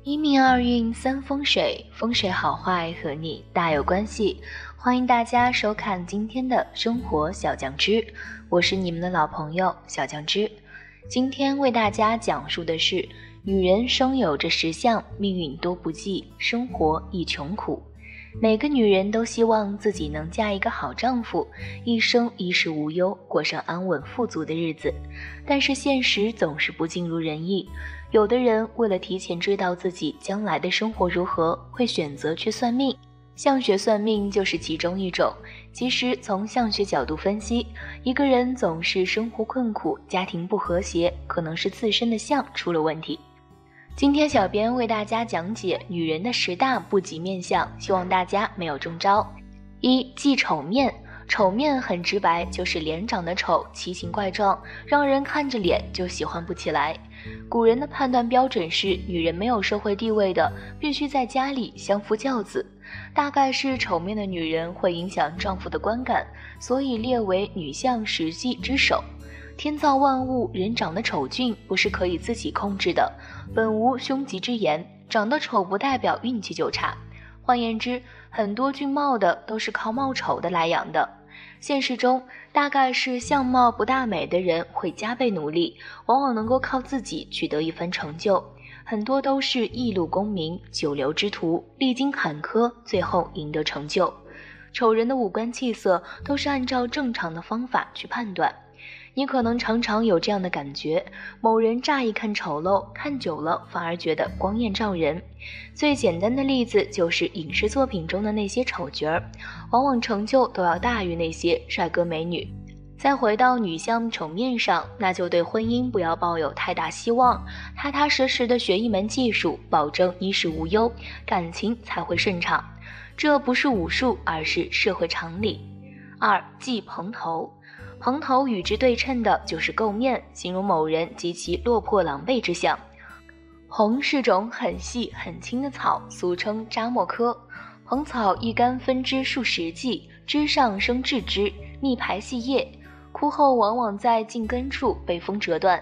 一命二运三风水，风水好坏和你大有关系。欢迎大家收看今天的生活小酱汁，我是你们的老朋友小酱汁。今天为大家讲述的是，女人生有这10项，命运多不济，生活亦穷苦。每个女人都希望自己能嫁一个好丈夫，一生衣食无忧，过上安稳富足的日子。但是现实总是不尽如人意，有的人为了提前知道自己将来的生活如何，会选择去算命。相学算命就是其中一种。其实从相学角度分析，一个人总是生活困苦，家庭不和谐，可能是自身的相出了问题。今天小编为大家讲解女人的10大不吉面相，希望大家没有中招。1. 忌丑面。丑面很直白，就是脸长得丑，奇形怪状，让人看着脸就喜欢不起来。古人的判断标准是，女人没有社会地位的，必须在家里相夫教子。大概是丑面的女人会影响丈夫的观感，所以列为女相10忌之首。天造万物，人长得丑俊不是可以自己控制的，本无凶吉之言，长得丑不代表运气就差。换言之，很多俊貌的都是靠貌丑的来养的。现实中，大概是相貌不大美的人会加倍努力，往往能够靠自己取得一番成就。很多都是一路功名，九流之徒，历经坎坷，最后赢得成就。丑人的五官气色都是按照正常的方法去判断。你可能常常有这样的感觉，某人乍一看丑陋，看久了反而觉得光艳照人。最简单的例子就是影视作品中的那些丑角儿，往往成就都要大于那些帅哥美女。再回到女相丑面上，那就对婚姻不要抱有太大希望，踏踏实实的学一门技术，保证衣食无忧，感情才会顺畅。这不是武术，而是社会常理。2. 忌蓬头。蓬头与之对称的就是垢面，形容某人极其落魄狼狈之象。蓬是种很细很轻的草，俗称扎莫科。蓬草一干分枝数十计，枝上生稚枝，密排细叶，枯后往往在茎根处被风折断。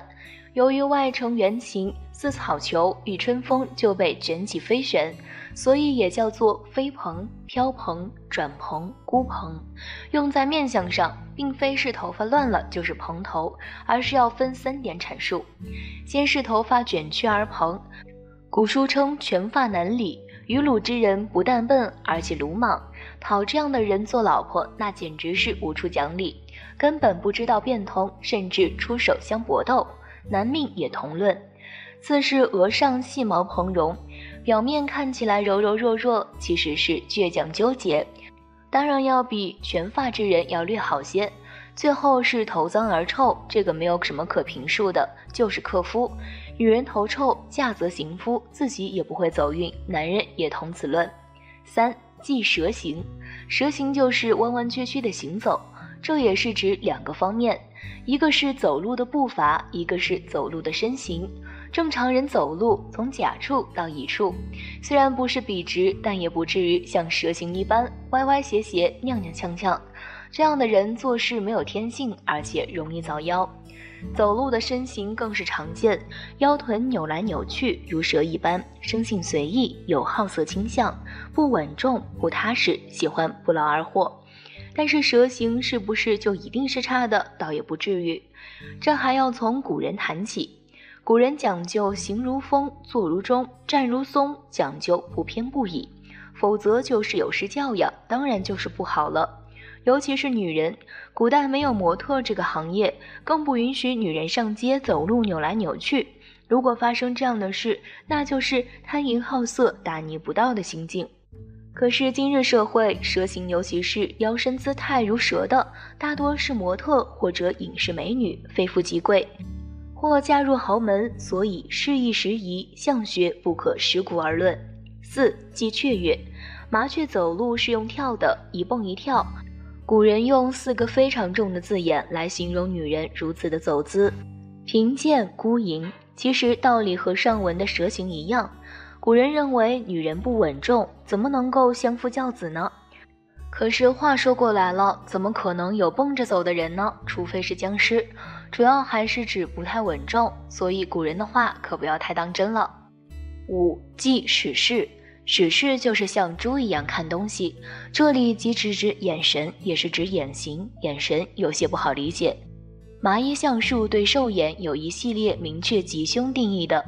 由于外呈圆形，似草球，遇春风就被卷起飞旋，所以也叫做飞蓬、飘蓬、转蓬、孤蓬。用在面相上，并非是头发乱了就是蓬头，而是要分3点阐述。先是头发卷曲而蓬，古书称全发难理，于鲁之人不但笨，而且鲁莽。讨这样的人做老婆，那简直是无处讲理，根本不知道变通，甚至出手相搏斗。男命也同论。次是额上细毛蓬茸，表面看起来柔柔弱弱，其实是倔强纠结，当然要比全发之人要略好些。最后是头脏而臭，这个没有什么可评述的，就是克夫。女人头臭，嫁则行夫，自己也不会走运，男人也同此论。3. 忌蛇行。蛇行就是弯弯曲曲的行走，这也是指2个方面，一个是走路的步伐，一个是走路的身形。正常人走路从甲处到乙处，虽然不是笔直，但也不至于像蛇形一般歪歪斜斜、踉踉跄跄。这样的人做事没有天性，而且容易遭妖。走路的身形更是常见，腰臀扭来扭去，如蛇一般，生性随意，有好色倾向，不稳重，不踏实，喜欢不劳而获。但是蛇形是不是就一定是差的？倒也不至于，这还要从古人谈起。古人讲究行如风，坐如钟，站如松，讲究不偏不倚，否则就是有失教养，当然就是不好了。尤其是女人，古代没有模特这个行业，更不允许女人上街走路扭来扭去。如果发生这样的事，那就是贪淫好色、大逆不道的行径。可是今日社会，蛇形尤其是腰身姿态如蛇的，大多是模特或者影视美女，非富即贵，或嫁入豪门，所以适宜时宜，相学不可食古而论。4. 忌雀跃。麻雀走路是用跳的，一蹦一跳。古人用4个非常重的字眼来形容女人如此的走姿：贫贱孤淫。其实道理和上文的蛇形一样，古人认为女人不稳重，怎么能够相夫教子呢？可是话说过来了，怎么可能有蹦着走的人呢？除非是僵尸，主要还是指不太稳重，所以古人的话可不要太当真了。5. 即视视，视视就是像猪一样看东西，这里即指眼神，也是指眼型，眼神有些不好理解。麻衣相术对兽眼有一系列明确吉凶定义的，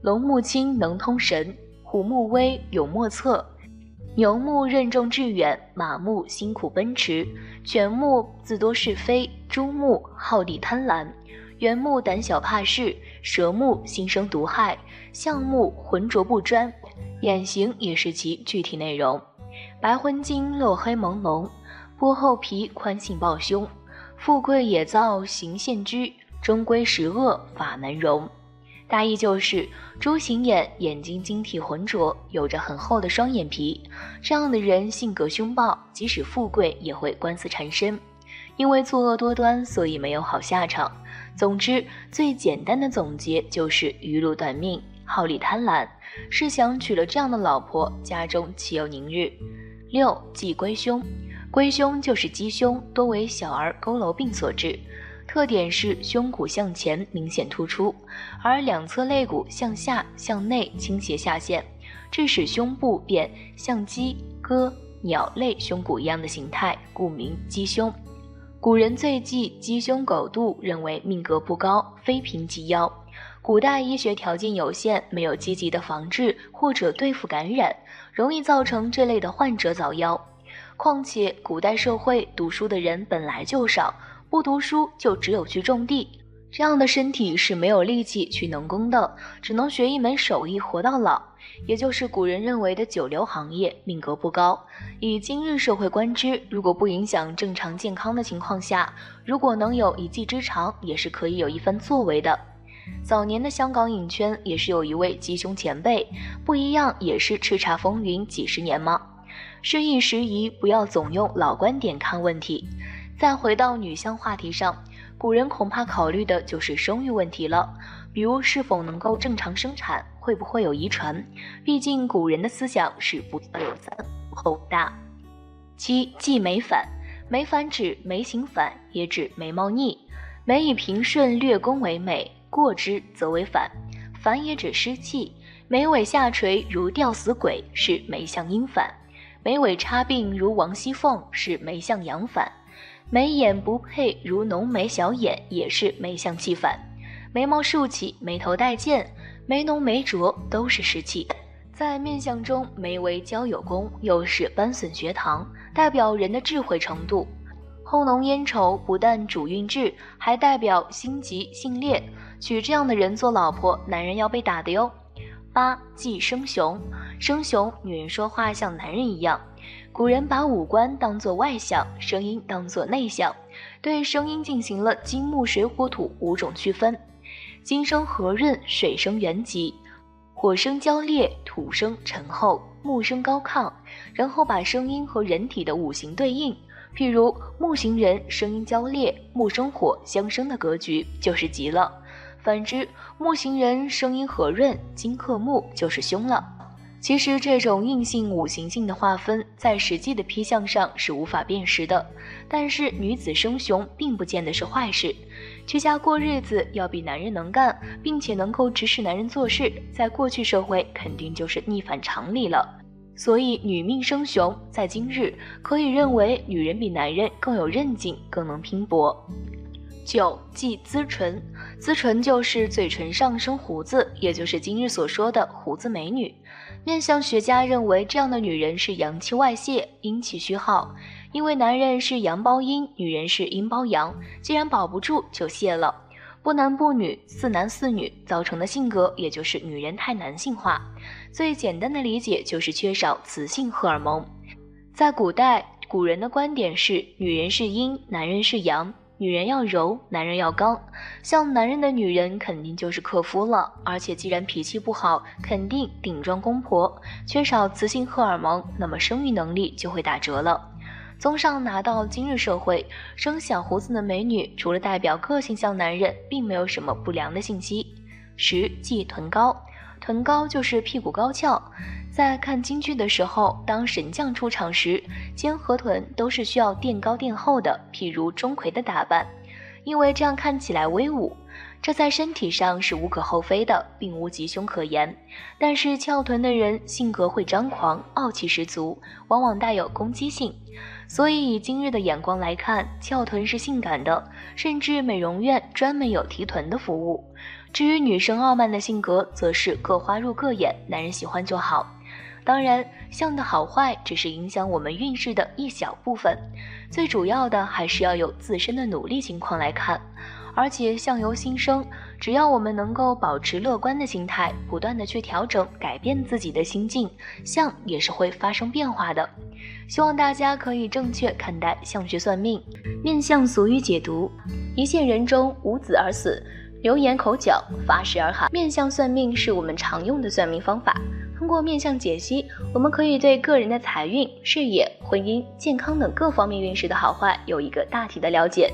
龙目清能通神，虎目威有莫测，牛目任重致远，马目辛苦奔驰，犬目自多是非，猪目好利贪婪，猿目胆小怕事，蛇目心生毒害，象目浑浊不专，眼型也是其具体内容。白魂精落黑朦胧，剥厚皮宽信抱胸，富贵也造行现居，终归十恶法难容。大意就是猪形眼，眼睛晶体浑浊，有着很厚的双眼皮，这样的人性格凶暴，即使富贵也会官司缠身，因为作恶多端，所以没有好下场。总之，最简单的总结就是余禄短命，好利贪婪，试想娶了这样的老婆，家中岂有宁日。6. 忌龟胸，龟胸就是鸡胸，多为小儿佝偻病所致，特点是胸骨向前明显突出，而两侧肋骨向下向内倾斜下陷，致使胸部变像鸡、鸽、鸟类胸骨一样的形态，故名鸡胸。古人最忌鸡胸狗肚，认为命格不高，非平即夭。古代医学条件有限，没有积极的防治或者对付感染，容易造成这类的患者早夭。况且古代社会读书的人本来就少，不读书就只有去种地，这样的身体是没有力气去农工的，只能学一门手艺活到老，也就是古人认为的九流行业，命格不高。以今日社会观之，如果不影响正常健康的情况下，如果能有一技之长，也是可以有一番作为的。早年的香港影圈也是有一位鸡胸前辈，不一样也是叱咤风云几十年吗？适宜时宜，不要总用老观点看问题。再回到女相话题上，古人恐怕考虑的就是生育问题了，比如是否能够正常生产，会不会有遗传，毕竟古人的思想是不孝有三，无后无大。7. 忌眉反，眉反指眉形反，也指眉毛腻，眉以平顺略弓为美，过之则为反，反也指湿气，眉尾下垂如吊死鬼，是眉相阴反，眉尾插鬓如王熙凤，是眉相阳反，眉眼不配如浓眉小眼，也是眉相气反，眉毛竖起，眉头带剑，眉浓眉浊，都是湿气。在面相中，眉为交友宫，又是斑损学堂，代表人的智慧程度。后浓烟稠不但主运质，还代表心急性烈，娶这样的人做老婆，男人要被打的哟。8. 忌声雄，声雄，女人说话像男人一样。古人把五官当作外相，声音当作内相，对声音进行了金木水火土5种区分。金声和润，水声圆急，火声焦烈，土声沉厚，木声高亢，然后把声音和人体的五行对应。譬如木型人声音焦烈，木生火相生的格局就是吉了，反之木型人声音和润，金克木就是凶了。其实这种硬性五行性的划分在实际的批相上是无法辨识的，但是女子生雄并不见得是坏事。居家过日子要比男人能干，并且能够指使男人做事，在过去社会肯定就是逆反常理了。所以女命生雄，在今日可以认为女人比男人更有韧劲，更能拼搏。9. 忌滋唇，滋唇就是嘴唇上生胡子，也就是今日所说的胡子美女。面相学家认为这样的女人是阳气外泄，阴气虚耗，因为男人是阳包阴，女人是阴包阳，既然保不住就泄了。不男不女，似男似女造成的性格，也就是女人太男性化。最简单的理解就是缺少雌性荷尔蒙。在古代，古人的观点是女人是阴，男人是阳，女人要柔，男人要刚。像男人的女人肯定就是克夫了，而且既然脾气不好，肯定顶撞公婆，缺少雌性荷尔蒙，那么生育能力就会打折了。综上拿到今日社会，生小胡子的美女除了代表个性像男人，并没有什么不良的信息。10. 忌臀高，臀高就是屁股高翘。在看京剧的时候，当神将出场时，肩和臀都是需要垫高垫厚的，譬如钟馗的打扮，因为这样看起来威武。这在身体上是无可厚非的，并无吉凶可言。但是翘臀的人性格会张狂，傲气十足，往往带有攻击性。所以以今日的眼光来看，翘臀是性感的，甚至美容院专门有提臀的服务。至于女生傲慢的性格，则是各花入各眼，男人喜欢就好。当然，相的好坏只是影响我们运势的一小部分，最主要的还是要有自身的努力情况来看。而且相由心生，只要我们能够保持乐观的心态，不断的去调整改变自己的心境，相也是会发生变化的。希望大家可以正确看待相学算命。面相俗语解读：一线人中无子而死，流言口角，发誓而寒。面相算命是我们常用的算命方法，通过面相解析，我们可以对个人的财运、事业、婚姻、健康等各方面运势的好坏有一个大体的了解。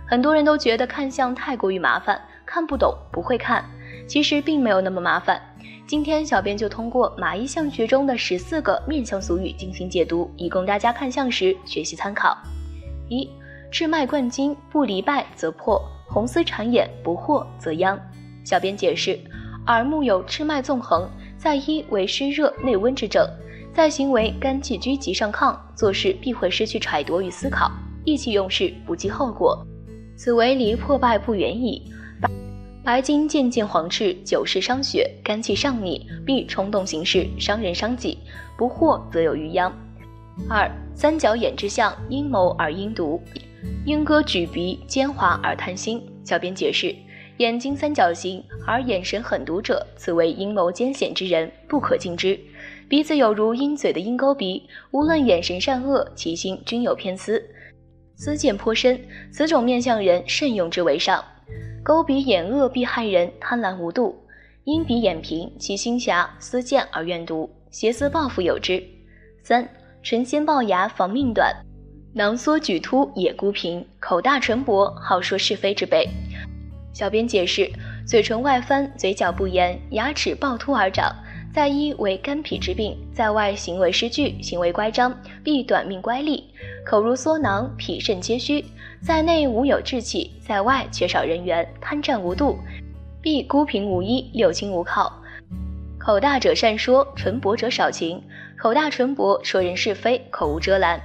很多人都觉得看相太过于麻烦，看不懂，不会看。其实并没有那么麻烦。今天小编就通过马一相学中的14个面相俗语进行解读，以供大家看相时学习参考。1. 赤脉贯经，不离拜则破；红丝缠眼，不惑则殃。小编解释：耳目有赤脉纵横，在医为湿热内温之症，在行为肝气居急上亢，做事必会失去揣度与思考，意气用事，不计后果。此为离破败不远矣。白金渐渐黄赤，久视伤血，肝气上逆，必冲动行事，伤人伤己，不惑则有余殃。2. 三角眼之象，阴谋而阴毒，鹰鸽举鼻，奸猾而贪心。小编解释：眼睛三角形而眼神狠毒者，此为阴谋奸险之人，不可近之。鼻子有如鹰嘴的鹰钩鼻，无论眼神善恶，其心均有偏私，私见颇深，此种面相人慎用之为上。钩鼻眼恶必害人，贪婪无度；鹰鼻眼平，其心狭，私见而怨毒，邪思报复有之。3. 唇先龅牙，防命短，囊缩举凸，也孤平，口大唇薄，好说是非之辈。小编解释：嘴唇外翻，嘴角不严，牙齿暴突而长，在医为肝脾之病，在外行为失据，行为乖张，必短命乖戾；口如缩囊，脾肾皆虚，在内无有志气，在外缺少人缘，贪占无度，必孤贫无依，六亲无靠。口大者善说，唇薄者少情，口大唇薄，说人是非，口无遮拦。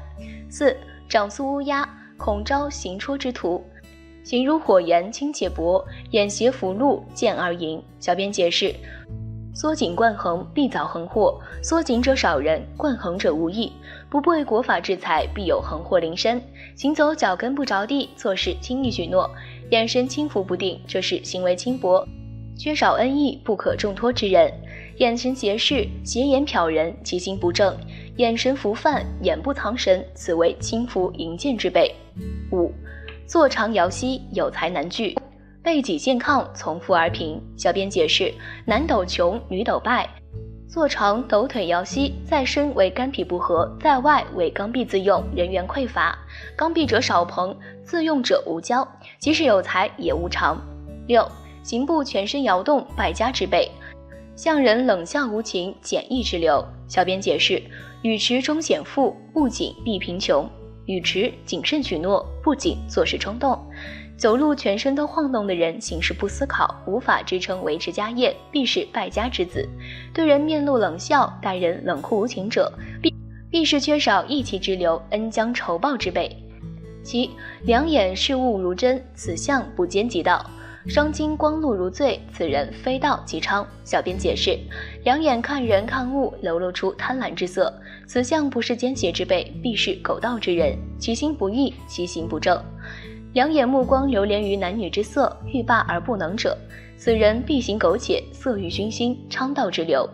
4. 长苏乌鸦，恐招行戳之徒，形如火焰，轻且薄，眼斜福禄，见而盈。小编解释：缩紧贯横，必遭横祸；缩紧者少人，贯横者无益。不为国法制裁，必有横祸临身。行走脚跟不着地，做事轻易许诺，眼神轻浮不定，这是行为轻薄，缺少恩义，不可重托之人。眼神斜视，斜眼瞟人，其心不正；眼神浮泛，眼不藏神，此为轻浮淫贱之辈。5. 坐长摇膝，有才难聚，背脊健康，从富而贫。小编解释：男斗穷，女斗败。坐长抖腿摇膝，在身为肝脾不和，在外为刚愎自用，人缘匮乏。刚愎者少朋，自用者无交，即使有才也无常。6. 行步全身摇动，败家之辈，向人冷笑无情，简易之流。小编解释：语迟终显富，不谨必贫穷。语迟谨慎许诺，不谨做事冲动。走路全身都晃动的人，行事不思考，无法支撑维持家业，必是败家之子。对人面露冷笑，待人冷酷无情者，必是缺少义气之流，恩将仇报之辈。7. 两眼视物如真，此相不奸即盗。双睛光露如醉，此人非道即娼。小编解释：两眼看人看物，流露出贪婪之色，此相不是奸邪之辈，必是狗盗之人，其心不义，其行不正。两眼目光流连于男女之色，欲罢而不能者，此人必行苟且，色欲熏心，娼盗之流。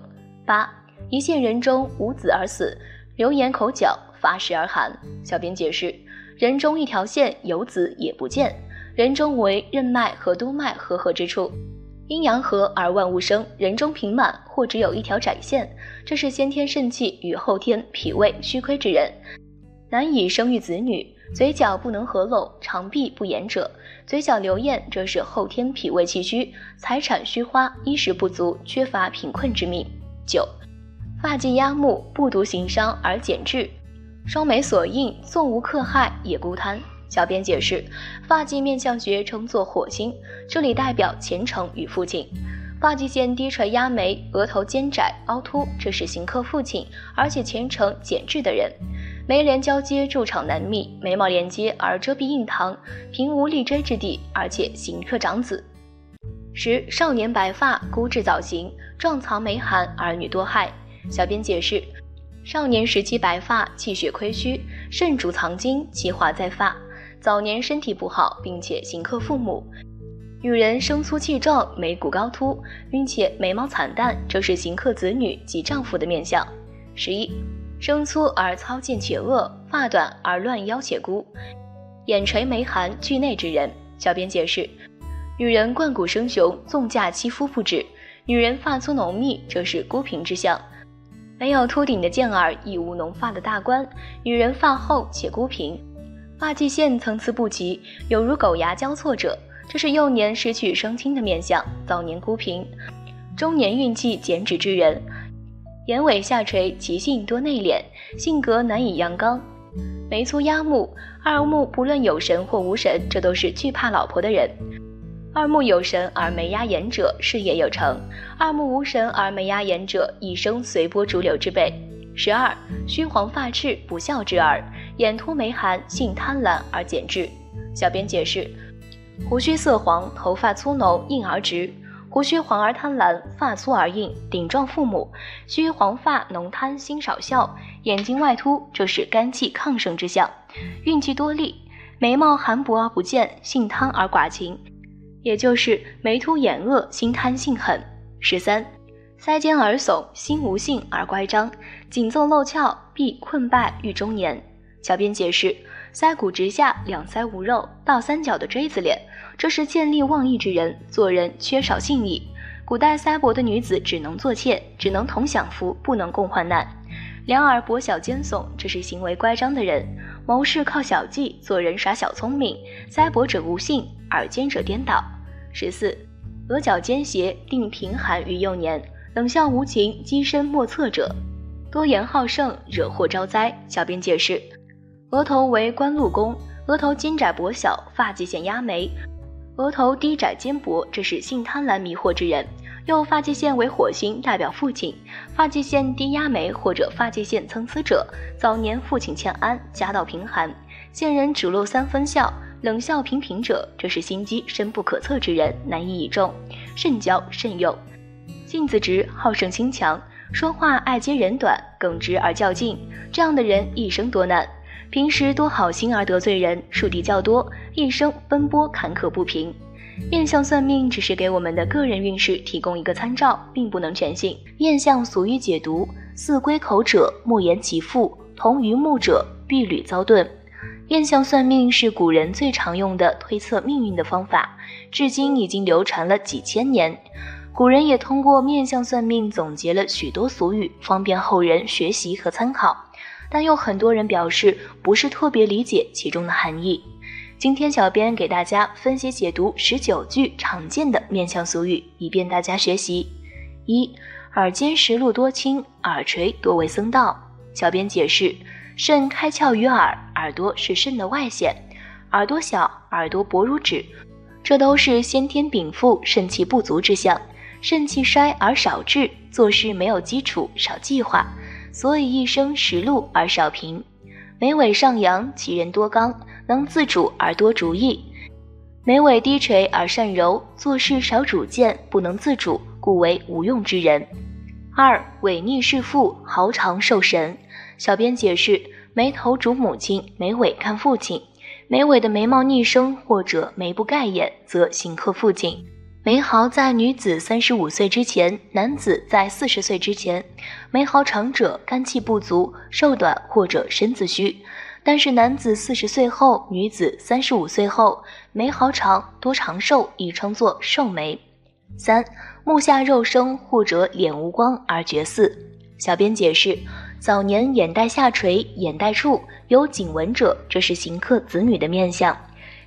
8. 一线人中无子而死，流言口角，发誓而寒。小编解释：人中一条线，有子也不见。人中为任脉和督脉合合之处，阴阳合而万物生，人中平满或只有一条窄线，这是先天肾气与后天脾胃虚亏之人，难以生育子女。嘴角不能合拢，长闭不言者，嘴角流焰，这是后天脾胃气虚，财产虚花，衣食不足，缺乏贫困之命。9. 发髻压目，不独行商而减志，双眉所印，纵无克害，也孤贪。小编解释，发际面相学称作火星，这里代表前程与父亲。发际线低垂压眉，额头尖窄凹凸，这是刑克父亲，而且前程简质的人。眉连交接，筑场难觅，眉毛连接而遮蔽印堂，平无立锥之地，而且刑克长子。10. 少年白发，孤稚早行，壮藏眉寒，儿女多害。小编解释，少年时期白发，气血亏虚，肾主藏精，其华在发。早年身体不好，并且刑克父母。女人生粗气壮，眉骨高凸，并且眉毛惨淡，这是刑克子女及丈夫的面相。11. 生粗而操健且恶，发短而乱腰且孤，眼垂眉寒，惧内之人。小编解释，女人冠骨生雄，纵驾欺夫不止；女人发粗浓密，这是孤贫之相。没有秃顶的健儿，亦无浓发的大官。女人发厚且孤贫，发际线参差不齐，有如狗牙交错者，这是幼年失去生亲的面相，早年孤贫，中年运气减脂之人。眼尾下垂，其性多内敛，性格难以阳刚。眉粗压目，二目不论有神或无神，这都是惧怕老婆的人。二目有神而眉压眼者，事业有成；二目无神而眉压眼者，一生随波逐流之辈。12. 须黄发赤，不孝之儿，眼凸眉寒，性贪婪而简质。小编解释，胡须色黄，头发粗浓，硬而直。胡须黄而贪婪，发粗而硬，顶撞父母；须黄发浓贪，心少孝，眼睛外凸，这是肝气亢盛之象，运气多利。眉毛含薄而不见，性贪而寡情，也就是眉凸眼恶，心贪性狠。13. 腮尖而耸，心无性而乖张，颈纵漏翘，必困败于中年。小编解释，腮骨直下，两腮无肉，倒三角的锥子脸，这是见利忘义之人，做人缺少信义。古代腮薄的女子只能做妾，只能同享福，不能共患难。两耳薄小尖耸，这是行为乖张的人，谋事靠小计，做人耍小聪明，腮薄者无信，耳尖者颠倒。14. 额角尖斜，定贫寒于幼年，冷笑无情，积身莫测者，多言好胜，惹祸招灾。小编解释，额头为官禄宫，额头尖窄薄小，发际线压眉，额头低窄尖薄，这是性贪婪迷惑之人。又发际线为火星，代表父亲，发际线低压眉或者发际线参差者，早年父亲欠安，家道贫寒，现人只露3分孝，冷笑平平者，这是心机深不可测之人，难以倚重，慎交慎用。性子直，好胜心强，说话爱揭人短，耿直而较劲，这样的人一生多难。平时多好心而得罪人，树敌较多，一生奔波坎坷不平。面相算命只是给我们的个人运势提供一个参照，并不能全信。面相俗语解读：似龟口者，莫言其父；同于目者，必屡遭顿。面相算命是古人最常用的推测命运的方法，至今已经流传了几千年。古人也通过面相算命总结了许多俗语，方便后人学习和参考。但有很多人表示不是特别理解其中的含义。今天小编给大家分析解读19句常见的面相俗语，以便大家学习。1. 耳尖实露多青，耳垂多为僧道。小编解释，肾开窍于耳，耳朵是肾的外显，耳朵小，耳朵薄如纸，这都是先天禀赋肾气不足之象。肾气衰而少志，做事没有基础，少计划，所以一生实禄而少贫。眉尾上扬，其人多刚，能自主而多主意；眉尾低垂而善柔，做事少主见，不能自主，故为无用之人。2. 违逆弑父，豪长受神。小编解释，眉头主母亲，眉尾看父亲，眉尾的眉毛逆生或者眉不盖眼，则刑克父亲。眉毫在女子35岁之前，男子在40岁之前。眉毫长者肝气不足，瘦短或者身子虚，但是男子40岁后，女子35岁后，眉毫长多长寿，亦称作寿眉。3. 目下肉生或者脸无光而绝嗣。小编解释，早年眼袋下垂，眼袋处有颈纹者，这是刑克子女的面相。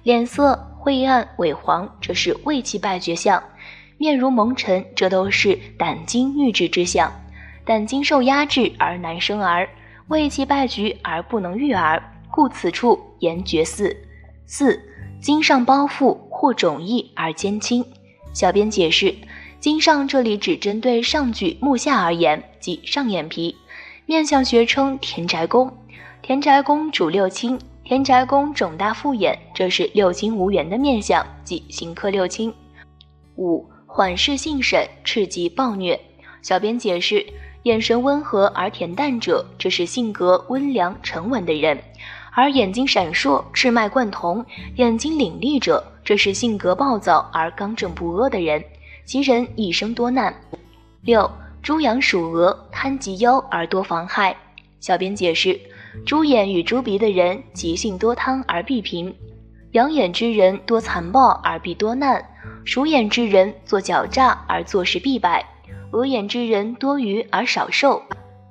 脸色晦暗萎黄，这是胃气败绝相；面如蒙尘，这都是胆经郁滞之象。胆经受压制而难生儿，胃气败局而不能育儿，故此处言绝嗣。4. 襟上包覆或踵翼而肩轻。小编解释，襟上这里只针对上距目下而言，即上眼皮。面相学称田宅宫，田宅宫主六亲，田宅宫肿大复眼，这是六亲无缘的面相，即刑克六亲。5. 缓视性审，赤疾暴虐。小编解释，眼神温和而恬淡者，这是性格温良沉稳的人；而眼睛闪烁、赤脉贯通、眼睛凌厉者，这是性格暴躁而刚正不阿的人，其人一生多难。6. 猪羊属鹅，贪及腰而多妨害。小编解释，猪眼与猪鼻的人，其性多贪而必贫；羊眼之人多残暴而必多难；鼠眼之人做狡诈而做事必败；鹅眼之人多愚而少寿。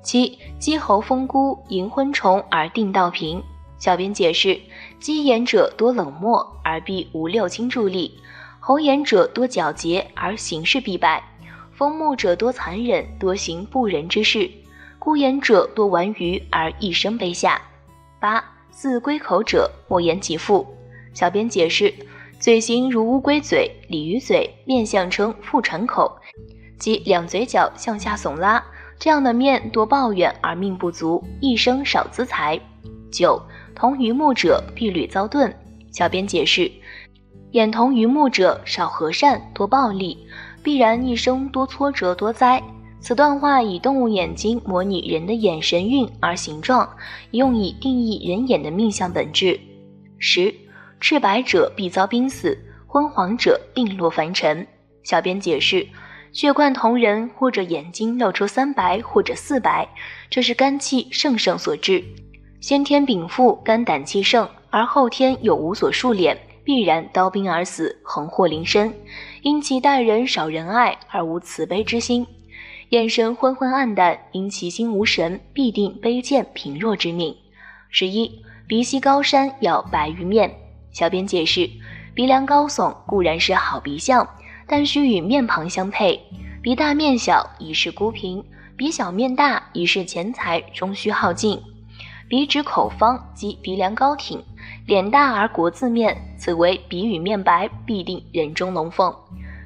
7. 鸡猴蜂菇，迎婚虫而定道平。小编解释，鸡眼者多冷漠而必无六亲助力；猴眼者多皎洁而行事必败；蜂目者多残忍，多行不仁之事；孤眼者多顽愚而一生卑下。8. 似龟口者，莫言其父。小编解释，嘴型如乌龟嘴、鲤鱼嘴，面相称腹喘口，即两嘴角向下耸拉，这样的面多抱怨而命不足，一生少资财。9. 同于目者，必屡遭顿。小编解释，眼同于目者少和善，多暴力，必然一生多挫折多灾。此段话以动物眼睛模拟人的眼神韵而形状，用以定义人眼的命相本质。10. 赤白者必遭濒死，昏黄者定落凡尘。小编解释，血贯瞳人或者眼睛露出3白或者4白，这是肝气盛所致。先天禀赋肝胆气盛，而后天有无所数敛，必然刀兵而死，横祸临身。因其待人少仁爱而无慈悲之心，眼神昏昏暗淡，因其心无神，必定卑贱贫弱之命。11. 鼻息高山，要白于面。小编解释，鼻梁高耸固然是好鼻相，但需与面庞相配。鼻大面小，宜是孤贫；鼻小面大，宜是钱财终须耗尽。鼻直口方，即鼻梁高挺；脸大而国字面，此为鼻与面白，必定人中龙凤。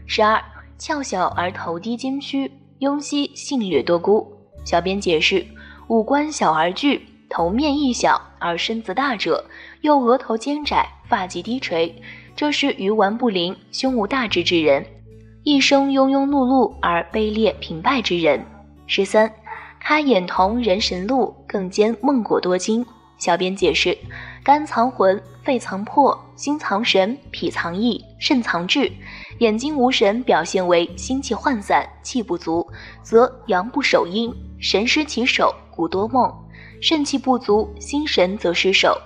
12. 翘小而头低肩虚，庸稀性略多孤。小编解释，五官小而巨，头面亦小而身子大者，又额头尖窄，发髻低垂，这是愚顽不灵、胸无大志之人，一生庸庸碌碌而卑劣贫败之人。13. 开眼瞳人神路，更兼梦果多金。小编解释，肝藏魂，肺藏魄，心藏神，脾藏意，肾藏志。眼睛无神表现为心气涣散，气不足，则阳不守阴，神失其守，故多梦；肾气不足，心神则失守。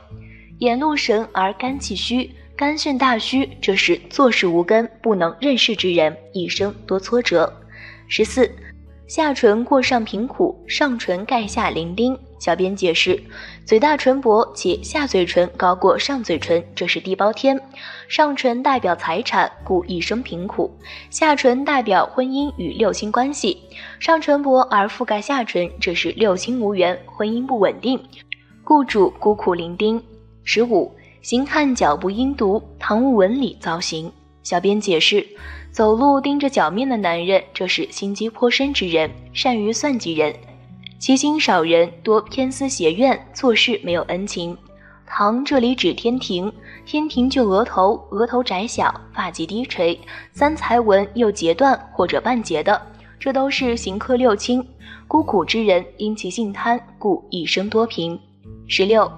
眼露神而肝气虚，肝肾大虚，这是做事无根，不能任事之人，一生多挫折。14. 下唇过上平苦，上唇盖下伶仃。小编解释，嘴大唇薄且下嘴唇高过上嘴唇，这是地包天。上唇代表财产，故一生贫苦；下唇代表婚姻与六亲关系。上唇薄而覆盖下唇，这是六亲无缘，婚姻不稳定，故主孤苦伶仃。15. 形看脚不阴毒，堂无纹理造型。小编解释，走路盯着脚面的男人，这是心机颇深之人，善于算计人，其心少人，多偏私邪怨，做事没有恩情。堂这里指天庭，天庭就额头，额头窄小，发髻低垂，三才纹又截断或者半截的，这都是刑克六亲。孤苦之人因其性贪，故一生多贫。16.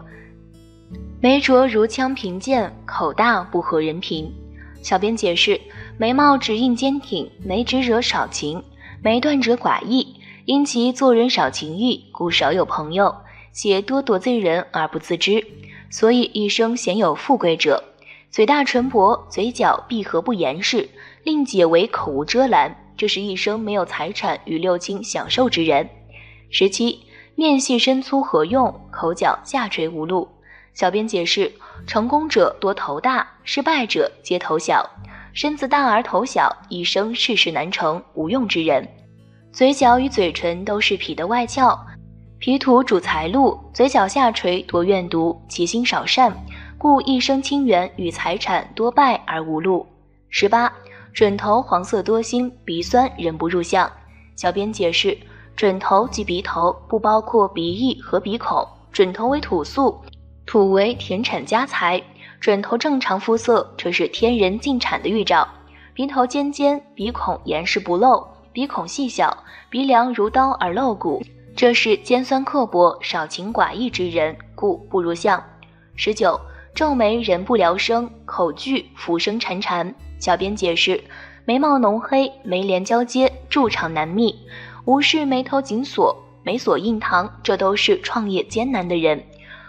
眉拙如枪平剑，口大不合人品。小编解释，眉毛直硬坚挺，眉直者少情，眉断者寡义，因其做人少情义，故少有朋友，且多得罪人而不自知，所以一生鲜有富贵者。嘴大唇薄，嘴角闭合不严实，令解为口无遮拦，这是一生没有财产与六亲享受之人。17. 面细身粗合用，口角下垂无路。小编解释，成功者多头大，失败者皆头小。身子大而头小，一生事事难成，无用之人。嘴角与嘴唇都是脾的外窍，脾土主财路，嘴角下垂多怨毒，其心少善，故一生清源与财产多败而无路。18. 准头黄色多心，鼻酸人不入相。小编解释，准头即鼻头，不包括鼻翼和鼻孔。准头为土宿，土为田产家财，准头正常肤色，这是天人进产的预兆。鼻头尖尖，鼻孔严实不漏，鼻孔细小，鼻梁如刀而露骨，这是尖酸刻薄、少情寡义之人，故不入相。19. 皱眉人不聊生，口句浮声潺潺。小编解释，眉毛浓黑，眉帘交接，筑场难觅，无事眉头紧锁，眉锁印堂，这都是创业艰难的人。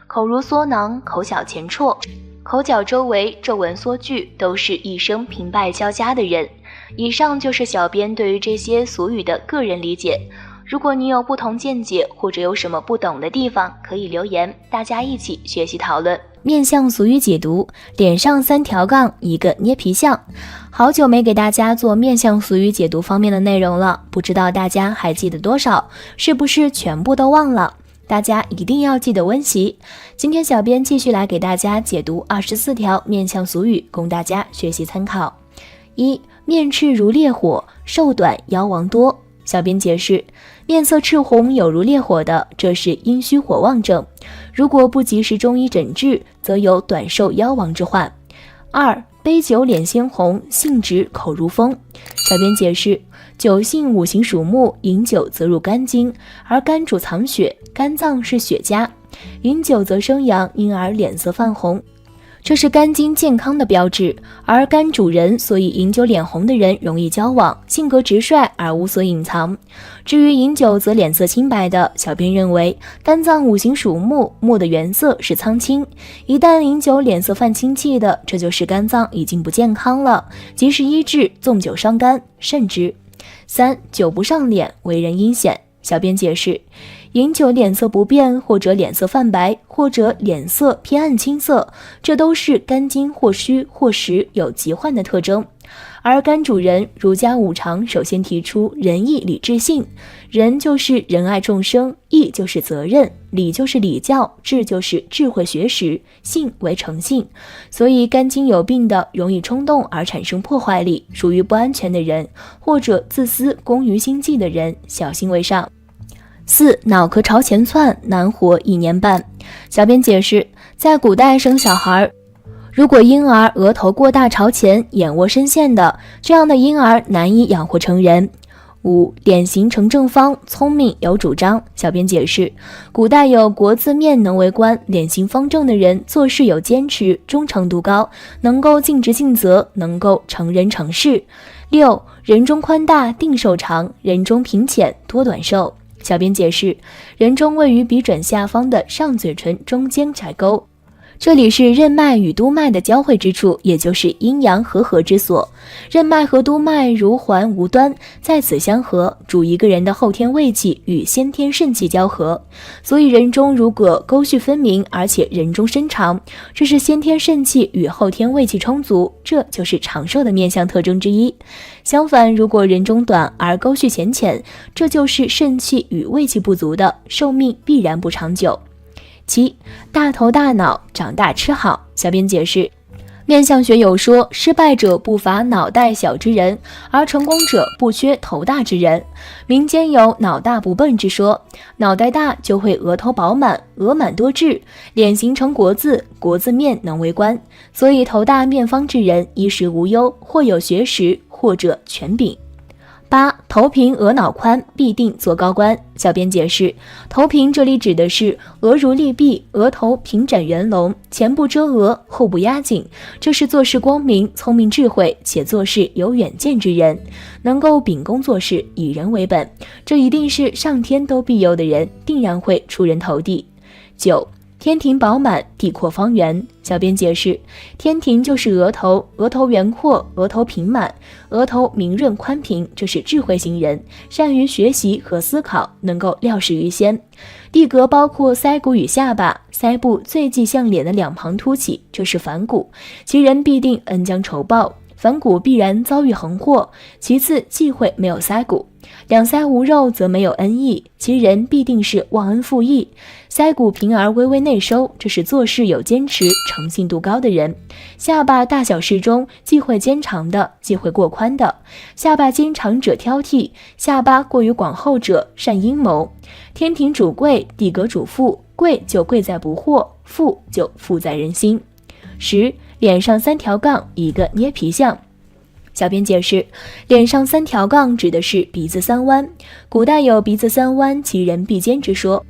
口如缩囊，口小前绰，口角周围皱纹缩聚，都是一生平败交加的人。以上就是小编对于这些俗语的个人理解。如果你有不同见解，或者有什么不懂的地方，可以留言，大家一起学习讨论。面相俗语解读，脸上3条杠，一个捏皮相。好久没给大家做面相俗语解读方面的内容了，不知道大家还记得多少？是不是全部都忘了？大家一定要记得温习。今天小编继续来给大家解读24条面相俗语，供大家学习参考。1. 面赤如烈火，寿短夭亡多。小编解释，面色赤红有如烈火的，这是阴虚火旺症，如果不及时中医诊治，则有短寿夭亡之患。2. 杯酒脸鲜红，性直口如风。小编解释，酒性五行属木，饮酒则入肝经，而肝主藏血，肝脏是血家，饮酒则生阳，因而脸色泛红，这是肝经健康的标志。而肝主人，所以饮酒脸红的人容易交往，性格直率而无所隐藏。至于饮酒则脸色清白的，小编认为肝脏五行属木，木的原色是苍青，一旦饮酒脸色泛青气的，这就是肝脏已经不健康了，及时医治，纵酒伤肝，慎之。3. 酒不上脸，为人阴险。小编解释，饮酒脸色不变，或者脸色泛白，或者脸色偏暗青色，这都是肝经或虚或实有疾患的特征。而肝主人，儒家五常首先提出仁义礼智信，仁就是仁爱众生，义就是责任，礼就是礼教，智就是智慧学识，信为诚信。所以肝经有病的，容易冲动而产生破坏力，属于不安全的人，或者自私功于心计的人，小心为上。4. 脑壳朝前窜，难活1年半。小编解释，在古代生小孩，如果婴儿额头过大朝前，眼窝深陷的，这样的婴儿难以养活成人。5. 脸型呈正方，聪明有主张。小编解释，古代有国字面能为官，脸型方正的人做事有坚持，忠诚度高，能够尽职尽责，能够成人成事。6. 人中宽大，定寿长，人中平浅，多短寿。小编解释，人中位于鼻转下方的上嘴唇中间窄沟，这里是任脉与督脉的交汇之处，也就是阴阳和合之所。任脉和督脉如环无端，在此相合，主一个人的后天胃气与先天肾气交合。所以人中如果沟绪分明，而且人中身长，这是先天肾气与后天胃气充足，这就是长寿的面相特征之一。相反，如果人中短而沟绪浅浅，这就是肾气与胃气不足的，寿命必然不长久。7. 大头大脑，长大吃好。小编解释，面相学有说，失败者不乏脑袋小之人，而成功者不缺头大之人。民间有脑大不笨之说，脑袋大就会额头饱满，额满多痣，脸形成国字，国字面能为官，所以头大面方之人衣食无忧，或有学识，或者权柄。8. 头平额脑宽，必定做高官。小编解释，头平这里指的是额如利臂，额头平展圆隆，前不遮额，后不压紧，这是做事光明、聪明智慧，且做事有远见之人，能够秉公做事，以人为本，这一定是上天都庇佑的人，定然会出人头地。9. 天庭饱满，地阔方圆。小编解释，天庭就是额头，额头圆阔，额头平满，额头明润宽平，这是智慧型人，善于学习和思考，能够料事于先。地格包括腮骨与下巴，腮部最忌向脸的两旁凸起，这是反骨，其人必定恩将仇报。反骨必然遭遇横祸，其次忌讳没有腮骨，两腮无肉则没有恩义，其人必定是忘恩负义。腮骨平而微微内收，这是做事有坚持、诚信度高的人。下巴大小适中，忌讳肩长的，忌讳过宽的。下巴肩长者挑剔，下巴过于广厚者善阴谋。天庭主贵，地格主富，贵就贵在不惑，富就富在人心。10. 脸上3条杠，一个捏皮相。小编解释，脸上3条杠指的是鼻子3弯。古代有鼻子3弯，其人必尖之说。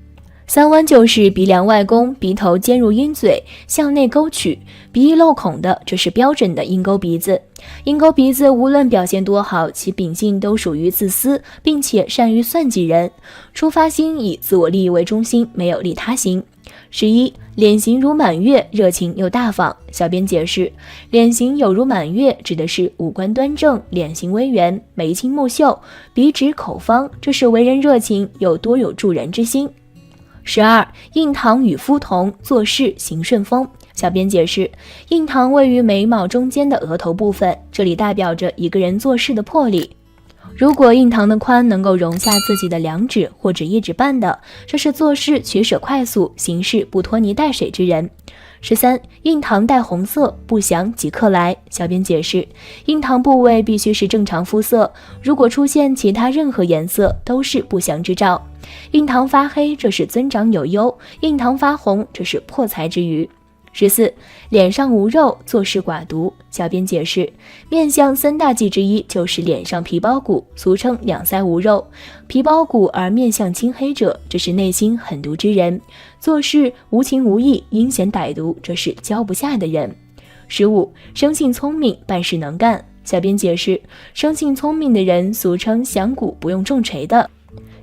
3弯就是鼻梁外弓，鼻头尖入鹰嘴，向内勾取，鼻翼漏孔的，这是标准的鹰钩鼻子。鹰钩鼻子无论表现多好，其秉性都属于自私，并且善于算计人，出发心以自我利益为中心，没有利他心。11. 脸型如满月，热情又大方。小编解释，脸型有如满月指的是五官端正，脸型微圆，眉清目秀，鼻直口方，这是为人热情又多有助人之心。12. 印堂与肤同，做事行顺风。小编解释，印堂位于眉毛中间的额头部分，这里代表着一个人做事的魄力。如果印堂的宽能够容下自己的2指或者1指半的，这是做事取舍快速，行事不拖泥带水之人。13. 印堂带红色，不祥即刻来。小编解释，印堂部位必须是正常肤色，如果出现其他任何颜色，都是不祥之兆。印堂发黑，这是增长有忧；印堂发红，这是破财之余。14. 脸上无肉，做事寡独。小编解释，面相3大忌之一就是脸上皮包骨，俗称两腮无肉。皮包骨而面相青黑者，这是内心狠毒之人，做事无情无义，阴险歹毒，这是交不下的人。15. 生性聪明，办事能干。小编解释，生性聪明的人俗称响鼓不用重锤的，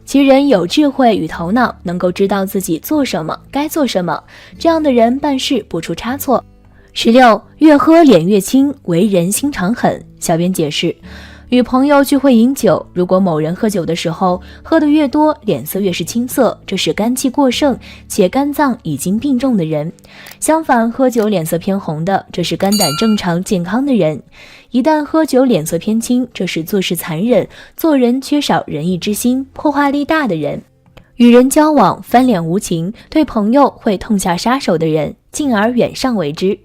其人有智慧与头脑，能够知道自己做什么，该做什么，这样的人办事不出差错。16. 越喝脸越青，为人心肠狠。小编解释，与朋友聚会饮酒，如果某人喝酒的时候喝得越多，脸色越是青色，这是肝气过盛且肝脏已经病重的人。相反，喝酒脸色偏红的，这是肝胆正常健康的人。一旦喝酒脸色偏青，这是做事残忍，做人缺少仁义之心，破坏力大的人。与人交往翻脸无情，对朋友会痛下杀手的人，敬而远上为之。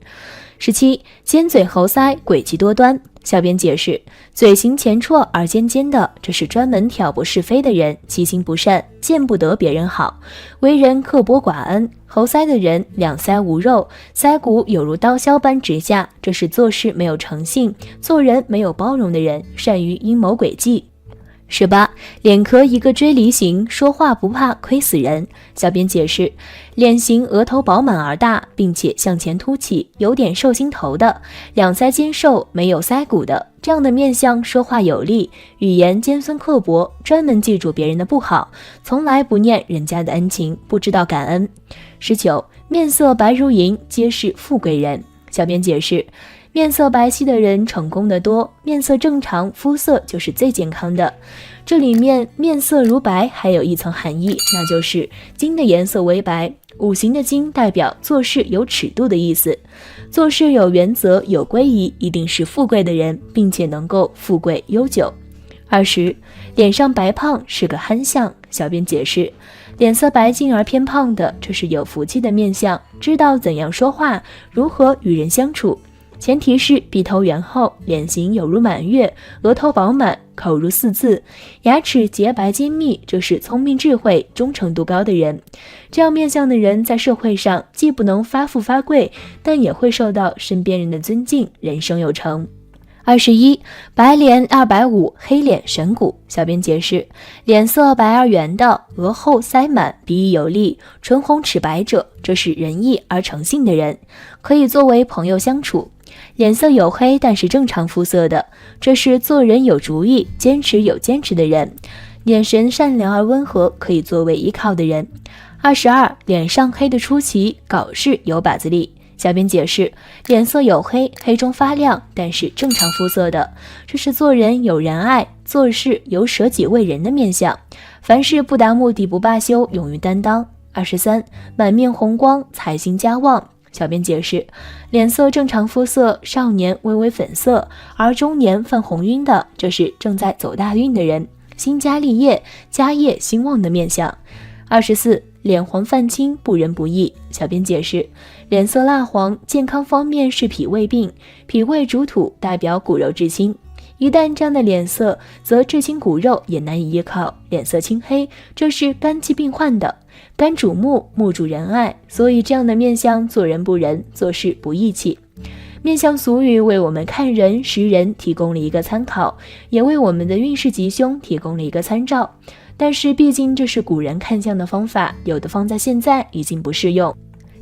17. 尖嘴猴腮，诡计多端。小编解释，嘴型前绰而尖尖的，这是专门挑拨是非的人，其心不善，见不得别人好，为人刻薄寡恩。猴腮的人两腮无肉，腮骨有如刀削般直下，这是做事没有诚信，做人没有包容的人，善于阴谋诡计。18. 脸壳一个锥梨形，说话不怕亏死人。小编解释，脸型额头饱满而大，并且向前凸起，有点寿星头的，两腮尖瘦，没有腮骨的，这样的面相说话有力，语言尖酸刻薄，专门记住别人的不好，从来不念人家的恩情，不知道感恩。19. 面色白如银，皆是富贵人。小编解释，面色白皙的人成功的多，面色正常，肤色就是最健康的。这里面面色如白还有一层含义，那就是金的颜色为白，五行的金代表做事有尺度的意思，做事有原则有规仪，一定是富贵的人，并且能够富贵悠久。20. 脸上白胖是个憨相。小编解释，脸色白净而偏胖的，这是有福气的面相，知道怎样说话，如何与人相处，前提是鼻头圆厚，脸型有如满月，额头饱满，口如四字，牙齿洁白尖密，这是聪明智慧忠诚度高的人。这样面相的人在社会上既不能发富发贵，但也会受到身边人的尊敬，人生有成。21. 白脸250，黑脸神骨。小编解释，脸色白而圆的，额厚腮满，鼻翼有力，唇红齿白者，这是仁义而诚信的人，可以作为朋友相处。脸色黝黑但是正常肤色的，这是做人有主意，坚持有坚持的人，眼神善良而温和，可以作为依靠的人。22. 脸上黑的出奇，搞事有把子力。小编解释，脸色黝黑，黑中发亮，但是正常肤色的，这是做人有仁爱，做事有舍己为人的面相，凡事不达目的不罢休，勇于担当。23. 满面红光，财星加旺。小编解释，脸色正常肤色，少年微微粉色，而中年泛红晕的，这是正在走大运的人，兴家立业、家业兴旺的面相。24，脸黄泛青，不仁不义。小编解释，脸色蜡黄，健康方面是脾胃病，脾胃主土，代表骨肉至亲。一旦这样的脸色，则至亲骨肉也难以依靠，脸色青黑，这是肝气病患的。肝主目，目主仁爱，所以这样的面相做人不仁，做事不义气。面相俗语为我们看人识人提供了一个参考，也为我们的运势吉凶提供了一个参照。但是毕竟这是古人看相的方法，有的放在现在已经不适用，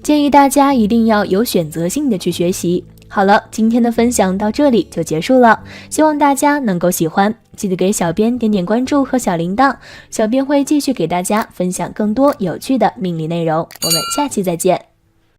建议大家一定要有选择性的去学习。好了，今天的分享到这里就结束了，希望大家能够喜欢，记得给小编点点关注和小铃铛，小编会继续给大家分享更多有趣的命理内容，我们下期再见。